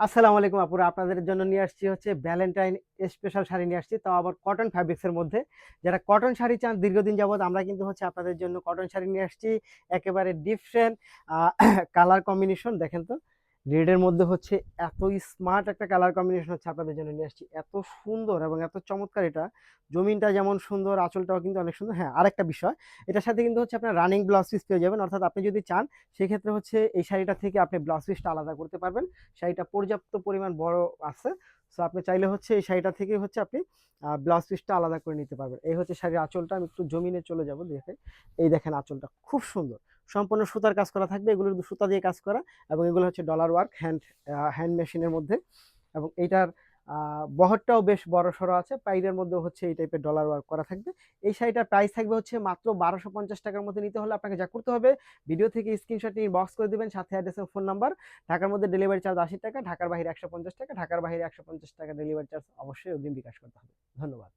আসসালামু আলাইকুম আপুরা, আপনাদের জন্য নিয়ে আসছি হচ্ছে ভ্যালেন্টাইন স্পেশাল শাড়ি নিয়ে আসছি, তাও আবার কটন ফ্যাব্রিক্স এর মধ্যে। যারা কটন শাড়ি চান দীর্ঘদিন যাবত, আমরা কিন্তু হচ্ছে আপনাদের জন্য কটন শাড়ি নিয়ে আসছি। একেবারে ডিফারেন্ট কালার কম্বিনেশন দেখেন তো, রেডের মধ্যে হচ্ছে এত স্মার্ট একটা কালার কম্বিনেশন হচ্ছে আপনাদের জন্য নিয়ে আসছি। এত সুন্দর এবং এত চমৎকার এটা। জমিনটা যেমন সুন্দর, আঁচলটাও কিন্তু অনেক সুন্দর। হ্যাঁ, আরেকটা বিষয়, এটার সাথে কিন্তু হচ্ছে আপনার রানিং ব্লাউজ পিস পেয়ে যাবেন। অর্থাৎ আপনি যদি চান সেক্ষেত্রে হচ্ছে এই শাড়িটা থেকে আপনি ব্লাউজ পিসটা আলাদা করতে পারবেন। শাড়িটা পর্যাপ্ত পরিমাণ বড় আছে। সো আপনি চাইলে হচ্ছে এই শাড়িটা থেকে হচ্ছে আপনি ব্লাউজ পিসটা আলাদা করে নিতে পারবেন। এই হচ্ছে শাড়ির আঁচলটা। আমি একটু জমিনে চলে যাব, দেখে এই দেখেন আঁচলটা খুব সুন্দর। সম্পূর্ণ সুতার কাজ করা থাকবে, এগুলো কিন্তু সুতা দিয়ে কাজ করা, এবং এগুলো হচ্ছে ডলার ওয়ার্ক হ্যান্ড মেশিনের মধ্যে। এবং এইটার বহরটাও বেশ বড় সড়ো আছে, পাইরের মধ্যে হচ্ছে এই টাইপের ডলার ওয়ার্ক করা থাকবে। এই শাড়িটার প্রাইস থাকবে হচ্ছে মাত্র 1250 টাকার মধ্যে। নিতে হলে আপনাকে যা করতে হবে, ভিডিও থেকে স্ক্রিনশট নিয়ে বক্স করে দিবেন, সাথে অ্যাড্রেস এবং ফোন নাম্বার। ঢাকার মধ্যে ডেলিভারি চার্জ 80 টাকা, ঢাকার বাইরে 150 টাকা, ঢাকার বাইরে 150 টাকা ডেলিভারি চার্জ অবশ্যই অগ্রিম বিকাশ করতে হবে। ধন্যবাদ।